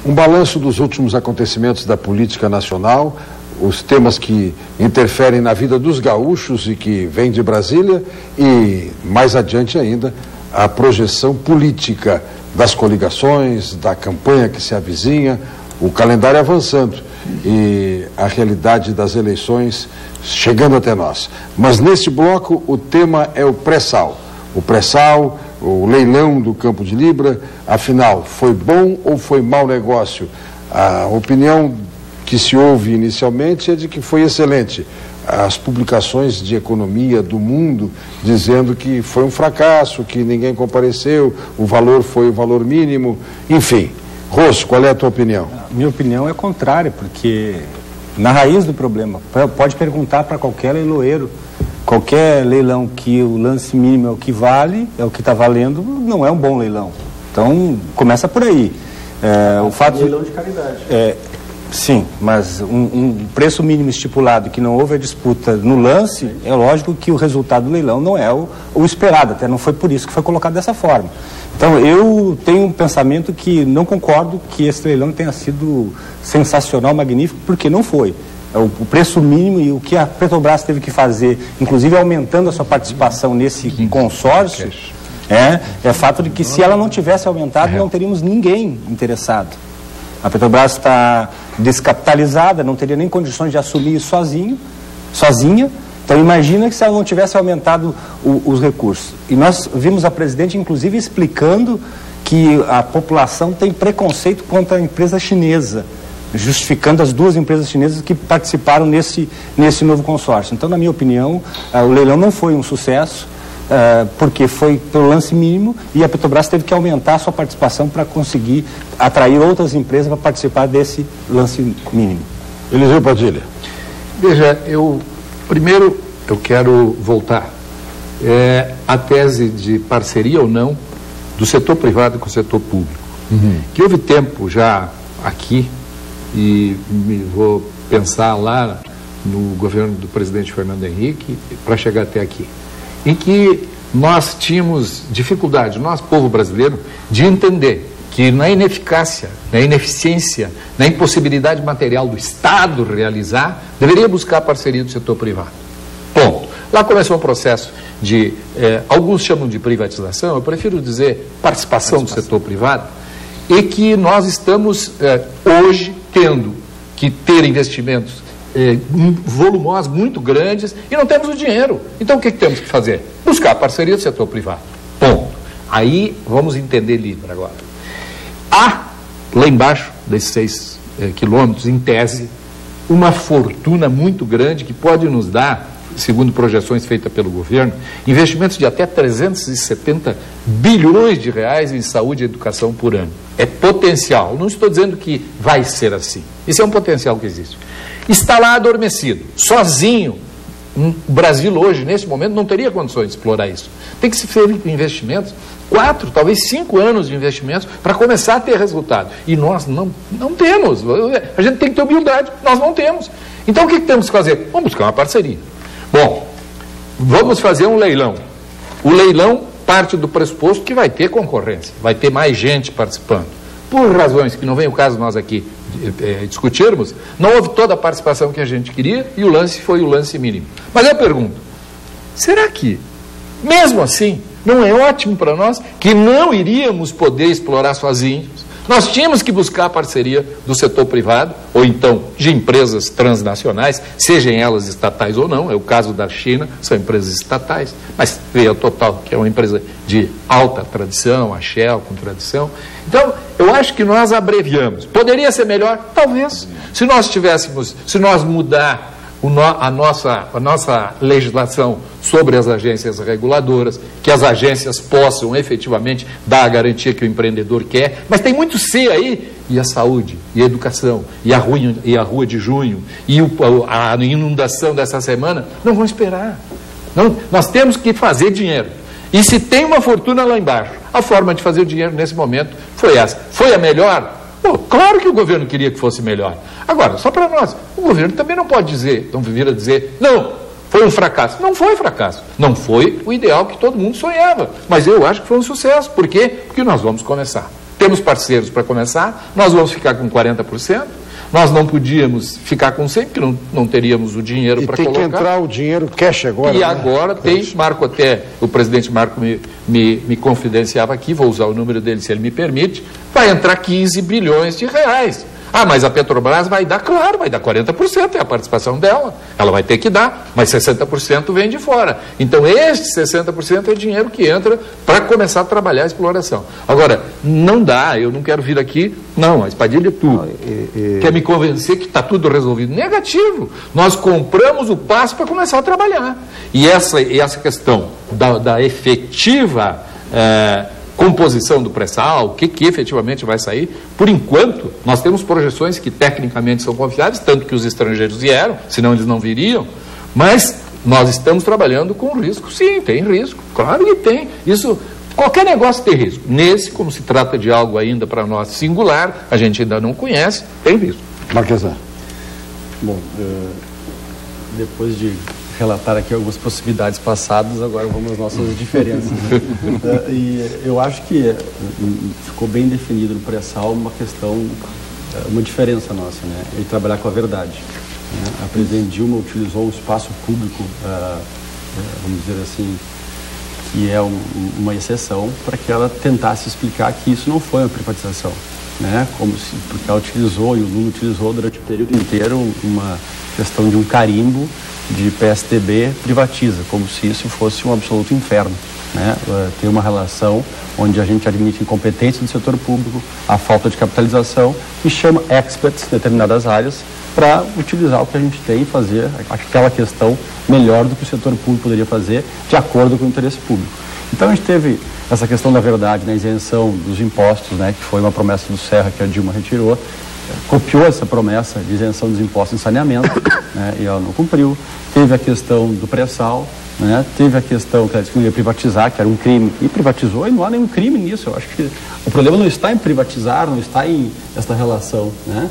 Um balanço dos últimos acontecimentos da política nacional, os temas que interferem na vida dos gaúchos e que vêm de Brasília e, mais adiante ainda, a projeção política das coligações, da campanha que se avizinha, o calendário avançando e a realidade das eleições chegando até nós. Mas neste bloco o tema é o pré-sal. O pré-sal, o leilão do Campo de Libra, afinal, foi bom ou foi mau negócio? A opinião que se ouve inicialmente é de que foi excelente. As publicações de economia do mundo dizendo que foi um fracasso, que ninguém compareceu, o valor foi o valor mínimo, enfim. Rosso, qual é a tua opinião? Minha opinião é contrária, porque na raiz do problema, pode perguntar para qualquer leiloeiro, qualquer leilão que o lance mínimo é o que vale, é o que está valendo, não é um bom leilão. Então, começa por aí. O fato leilão de caridade. Sim, mas um preço mínimo estipulado que não houve a disputa no lance, é lógico que o resultado do leilão não é o esperado, até não foi por isso que foi colocado dessa forma. Então, eu tenho um pensamento que não concordo que esse leilão tenha sido sensacional, magnífico, porque não foi. O preço mínimo e o que a Petrobras teve que fazer, inclusive aumentando a sua participação nesse consórcio, é fato de que se ela não tivesse aumentado, não teríamos ninguém interessado. A Petrobras está descapitalizada, não teria nem condições de assumir isso sozinha. Então imagina que se ela não tivesse aumentado os recursos. E nós vimos a presidente, inclusive, explicando que a população tem preconceito contra a empresa chinesa, justificando as duas empresas chinesas que participaram nesse novo consórcio. Então, na minha opinião, o leilão não foi um sucesso, porque foi pelo lance mínimo e a Petrobras teve que aumentar a sua participação para conseguir atrair outras empresas para participar desse lance mínimo. Eliseu Padilha. Veja, primeiro eu quero voltar à tese de parceria ou não do setor privado com o setor público. Que houve tempo já aqui, e vou pensar lá no governo do presidente Fernando Henrique para chegar até aqui, em que nós tínhamos dificuldade, nós, povo brasileiro, de entender que na ineficácia, na ineficiência, na impossibilidade material do Estado realizar, deveria buscar a parceria do setor privado. Ponto. Lá começou um processo de, alguns chamam de privatização, eu prefiro dizer participação do setor privado, e que nós estamos hoje tendo que ter investimentos volumosos muito grandes e não temos o dinheiro. Então o que temos que fazer? Buscar a parceria do setor privado. Ponto. Aí vamos entender Libra agora. Há, lá embaixo desses 6 quilômetros, em tese, uma fortuna muito grande que pode nos dar, segundo projeções feitas pelo governo, investimentos de até 370 bilhões de reais em saúde e educação por ano. É potencial. Não estou dizendo que vai ser assim. Isso é um potencial que existe. Está lá adormecido, sozinho. O Brasil hoje, nesse momento, não teria condições de explorar isso. Tem que se fazer investimentos, 4, talvez 5 anos de investimentos para começar a ter resultado. E nós não temos. A gente tem que ter humildade, nós não temos. Então o que temos que fazer? Vamos buscar uma parceria. Bom, vamos fazer um leilão. O leilão parte do pressuposto que vai ter concorrência, vai ter mais gente participando. Por razões que não vem o caso nós aqui discutirmos, não houve toda a participação que a gente queria e o lance foi o lance mínimo. Mas eu pergunto, será que, mesmo assim, não é ótimo para nós que não iríamos poder explorar sozinhos? Nós tínhamos que buscar a parceria do setor privado, ou então de empresas transnacionais, sejam elas estatais ou não, é o caso da China, são empresas estatais, mas veio a Total, que é uma empresa de alta tradição, a Shell com tradição. Então, eu acho que nós abreviamos. Poderia ser melhor? Talvez. Se nós mudar a nossa legislação sobre as agências reguladoras, que as agências possam efetivamente dar a garantia que o empreendedor quer, mas tem muito C aí, e a saúde, e a educação, e a rua de junho, e a inundação dessa semana, não vão esperar. Não, nós temos que fazer dinheiro. E se tem uma fortuna lá embaixo, a forma de fazer o dinheiro nesse momento foi essa. Foi a melhor? Pô, claro que o governo queria que fosse melhor. Agora, só para nós, o governo também não pode vir a dizer, não, foi um fracasso. Não foi fracasso. Não foi o ideal que todo mundo sonhava. Mas eu acho que foi um sucesso. Por quê? Porque nós vamos começar. temos parceiros para começar, nós vamos ficar com 40%, nós não podíamos ficar com 100%, porque não teríamos o dinheiro para colocar. E tem que entrar o dinheiro cash agora. E agora tem, Marco, até o presidente Marco me confidenciava aqui, vou usar o número dele se ele me permite, vai entrar 15 bilhões de reais. Ah, mas a Petrobras vai dar, claro, vai dar 40%, é a participação dela. Ela vai ter que dar, mas 60% vem de fora. Então, este 60% é dinheiro que entra para começar a trabalhar a exploração. Agora, não dá, eu não quero vir aqui, não, a espadilha tu quer me convencer que está tudo resolvido. Negativo. Nós compramos o passo para começar a trabalhar. E essa questão da efetiva composição do pré-sal, o que efetivamente vai sair, por enquanto, nós temos projeções que tecnicamente são confiáveis, tanto que os estrangeiros vieram, senão eles não viriam, mas nós estamos trabalhando com risco. Sim, tem risco, claro que tem. Isso, qualquer negócio tem risco. Nesse, como se trata de algo ainda para nós singular, a gente ainda não conhece, tem risco. Marquesan. Bom, depois de relatar aqui algumas possibilidades passadas, agora vamos às nossas diferenças. Né? E eu acho que ficou bem definido no pré-sal uma questão, uma diferença nossa, né? De trabalhar com a verdade. Né? A presidente Dilma utilizou o espaço público, vamos dizer assim, que é uma exceção, para que ela tentasse explicar que isso não foi uma privatização. Né? Porque ela utilizou, e o Lula utilizou durante o período inteiro, uma questão de um carimbo de PSDB privatiza, como se isso fosse um absoluto inferno. Né? Tem uma relação onde a gente admite incompetência do setor público, a falta de capitalização, e chama experts em determinadas áreas para utilizar o que a gente tem e fazer aquela questão melhor do que o setor público poderia fazer, de acordo com o interesse público. Então a gente teve essa questão da verdade, na isenção dos impostos, né, que foi uma promessa do Serra que a Dilma retirou, copiou essa promessa de isenção dos impostos em saneamento, né, e ela não cumpriu. Teve a questão do pré-sal, né, teve a questão que ela disse que não ia privatizar, que era um crime, e privatizou, e não há nenhum crime nisso. Eu acho que o problema não está em privatizar, não está em essa relação. Né?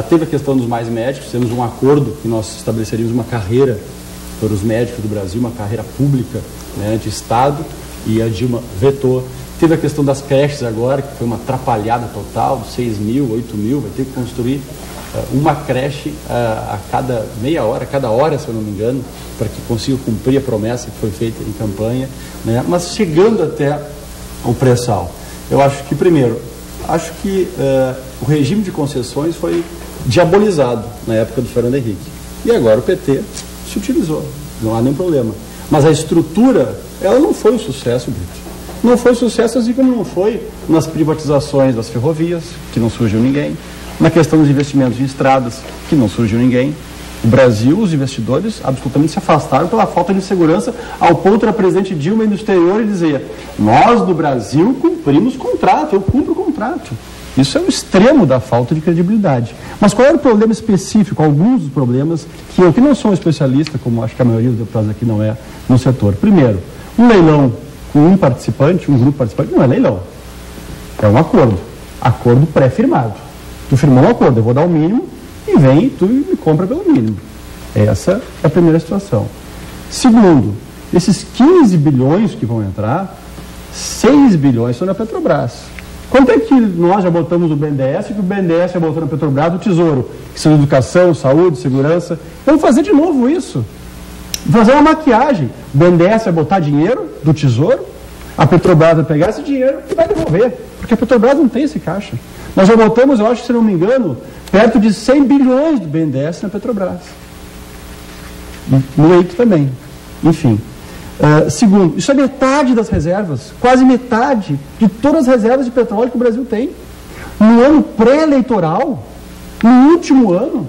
Teve a questão dos mais médicos, temos um acordo que nós estabeleceríamos uma carreira para os médicos do Brasil, uma carreira pública, né, de Estado, e a Dilma vetou. Teve a questão das creches agora, que foi uma atrapalhada total, 6 mil, 8 mil, vai ter que construir uma creche a cada meia hora, cada hora, se eu não me engano, para que consiga cumprir a promessa que foi feita em campanha. Né? Mas chegando até o pré-sal, eu acho que, primeiro, o regime de concessões foi diabolizado na época do Fernando Henrique. E agora o PT se utilizou, não há nenhum problema. Mas a estrutura, ela não foi um sucesso, Brito. Não foi sucesso, assim como não foi nas privatizações das ferrovias, que não surgiu ninguém, na questão dos investimentos em estradas, que não surgiu ninguém. O Brasil, os investidores absolutamente se afastaram pela falta de segurança, ao ponto da presidente Dilma ir no exterior e dizer: nós do Brasil cumprimos contrato, eu cumpro o contrato. Isso é o extremo da falta de credibilidade. Mas qual era o problema específico, alguns dos problemas, que eu, que não sou um especialista, como acho que a maioria dos deputados aqui não é, no setor. Primeiro, um leilão com um participante, um grupo participante, não é leilão. É um acordo. Acordo pré-firmado. Tu firmou um acordo, eu vou dar o mínimo, e vem e tu me compra pelo mínimo. Essa é a primeira situação. Segundo, esses 15 bilhões que vão entrar, 6 bilhões são na Petrobras. Quanto é que nós já botamos no BNDES e que o BNDES já botou na Petrobras do Tesouro? Que são educação, saúde, segurança. Vamos fazer de novo isso. Fazer uma maquiagem. O BNDES vai botar dinheiro do Tesouro, a Petrobras vai pegar esse dinheiro e vai devolver. Porque a Petrobras não tem esse caixa. Nós já botamos, eu acho, se não me engano, perto de 100 bilhões do BNDES na Petrobras. No EIC também. Enfim. Segundo, isso é metade das reservas, quase metade de todas as reservas de petróleo que o Brasil tem. No ano pré-eleitoral, no último ano,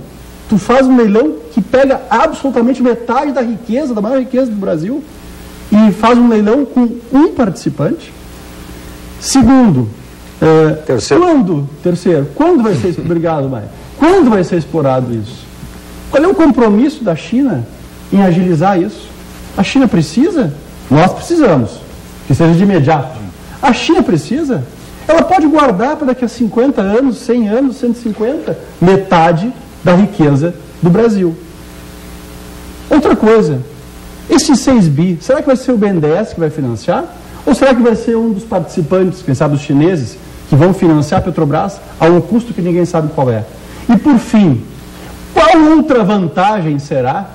tu faz um leilão que pega absolutamente metade da riqueza, da maior riqueza do Brasil, e faz um leilão com um participante. Segundo, quando vai ser obrigado, Maia? Quando vai ser explorado isso? Qual é o compromisso da China em agilizar isso? A China precisa? Nós precisamos, que seja de imediato. A China precisa? Ela pode guardar para daqui a 50 anos, 100 anos, 150, metade da riqueza do Brasil. Outra coisa, esses 6 bi, será que vai ser o BNDES que vai financiar? Ou será que vai ser um dos participantes, quem sabe os chineses, que vão financiar a Petrobras a um custo que ninguém sabe qual é. E, por fim, qual outra vantagem será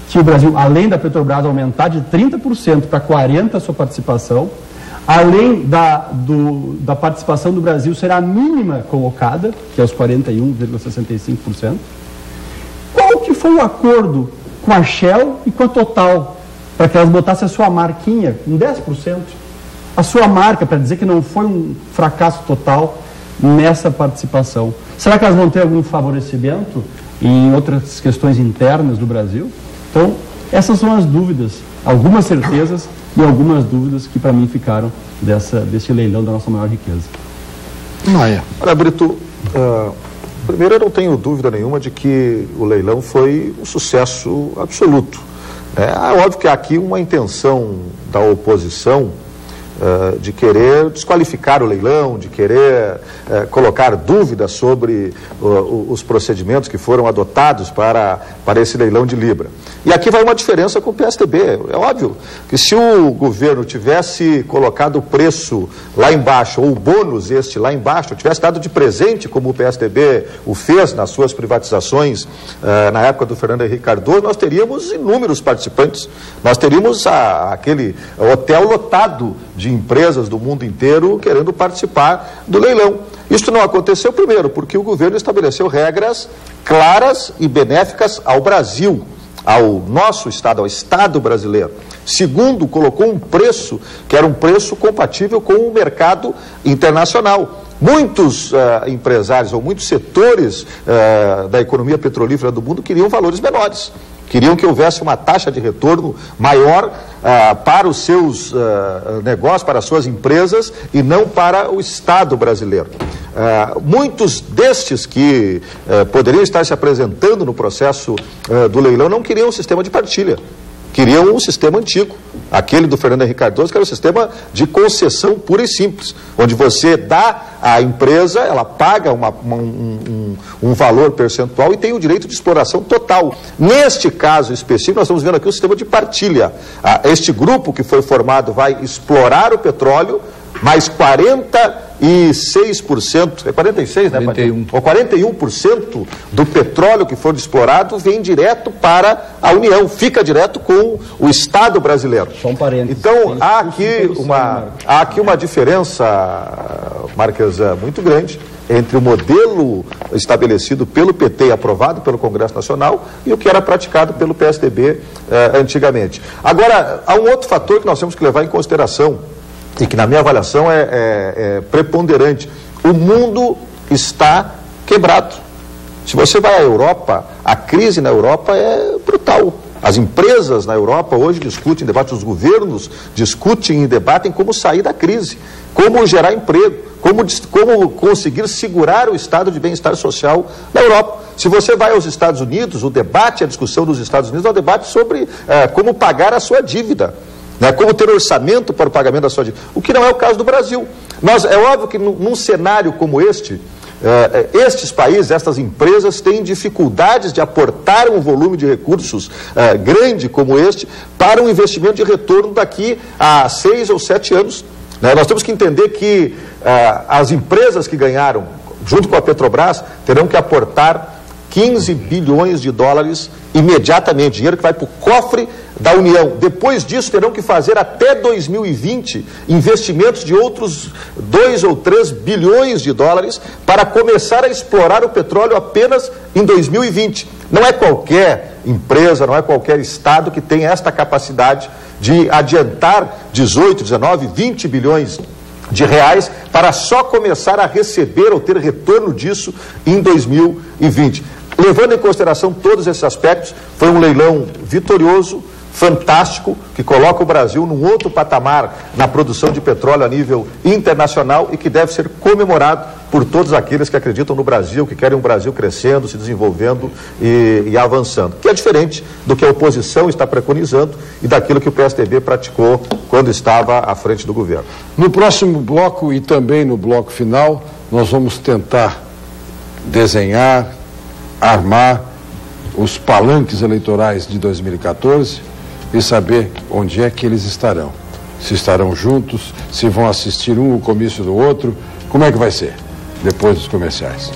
que o Brasil, além da Petrobras aumentar de 30% para 40% a sua participação, além da participação do Brasil será a mínima colocada, que é os 41,65%, qual que foi o acordo com a Shell e com a Total para que elas botassem a sua marquinha em 10%? A sua marca, para dizer que não foi um fracasso total nessa participação. Será que elas vão ter algum favorecimento em outras questões internas do Brasil? Então, essas são as dúvidas, algumas certezas e algumas dúvidas que para mim ficaram desse leilão da nossa maior riqueza. Maia. Olha, Brito, primeiro eu não tenho dúvida nenhuma de que o leilão foi um sucesso absoluto. É óbvio que há aqui uma intenção da oposição de querer desqualificar o leilão, de querer colocar dúvidas sobre os procedimentos que foram adotados para esse leilão de Libra. E aqui vai uma diferença com o PSDB. É óbvio que se o governo tivesse colocado o preço lá embaixo, ou o bônus lá embaixo, tivesse dado de presente, como o PSDB o fez nas suas privatizações na época do Fernando Henrique Cardoso, nós teríamos inúmeros participantes. Nós teríamos aquele hotel lotado de empresas do mundo inteiro querendo participar do leilão. Isso não aconteceu, primeiro, porque o governo estabeleceu regras claras e benéficas ao Brasil, ao nosso Estado, ao Estado brasileiro. Segundo, colocou um preço que era um preço compatível com o mercado internacional. Muitos empresários ou muitos setores da economia petrolífera do mundo queriam valores menores. Queriam que houvesse uma taxa de retorno maior para os seus negócios, para as suas empresas e não para o Estado brasileiro. Muitos destes que poderiam estar se apresentando no processo do leilão não queriam um sistema de partilha. Queriam um sistema antigo, aquele do Fernando Henrique Cardoso, que era um sistema de concessão pura e simples, onde você dá à empresa, ela paga um valor percentual e tem o direito de exploração total. Neste caso específico, nós estamos vendo aqui um sistema de partilha. Este grupo que foi formado vai explorar o petróleo, mais 46%, é 46, né, 41. Ou 41% do petróleo que for explorado vem direto para a União, fica direto com o Estado brasileiro. Só um parênteses. Então, há aqui uma diferença, Marquesa, muito grande entre o modelo estabelecido pelo PT e aprovado pelo Congresso Nacional e o que era praticado pelo PSDB antigamente. Agora, há um outro fator que nós temos que levar em consideração e que na minha avaliação é preponderante. O mundo está quebrado. Se você vai à Europa, a crise na Europa é brutal. As empresas na Europa hoje discutem, debatem, os governos discutem e debatem como sair da crise, como gerar emprego, como conseguir segurar o estado de bem-estar social na Europa. Se você vai aos Estados Unidos, o debate, a discussão dos Estados Unidos é um debate sobre como pagar a sua dívida. Como ter orçamento para o pagamento da sua dívida, o que não é o caso do Brasil. É óbvio que num cenário como estes países, estas empresas têm dificuldades de aportar um volume de recursos grande como este para um investimento de retorno daqui a 6 ou 7 anos. Nós temos que entender que as empresas que ganharam, junto com a Petrobras, terão que aportar 15 bilhões de dólares imediatamente, dinheiro que vai para o cofre da União. Depois disso, terão que fazer até 2020 investimentos de outros 2 ou 3 bilhões de dólares para começar a explorar o petróleo apenas em 2020. Não é qualquer empresa, não é qualquer estado que tem esta capacidade de adiantar 18, 19, 20 bilhões de reais para só começar a receber ou ter retorno disso em 2020. Levando em consideração todos esses aspectos, foi um leilão vitorioso, fantástico, que coloca o Brasil num outro patamar na produção de petróleo a nível internacional e que deve ser comemorado por todos aqueles que acreditam no Brasil, que querem um Brasil crescendo, se desenvolvendo e avançando, que é diferente do que a oposição está preconizando e daquilo que o PSDB praticou quando estava à frente do governo. No próximo bloco e também no bloco final, nós vamos tentar desenhar, armar os palanques eleitorais de 2014 e saber onde é que eles estarão. Se estarão juntos, se vão assistir um o comício do outro, Como é que vai ser depois dos comerciais?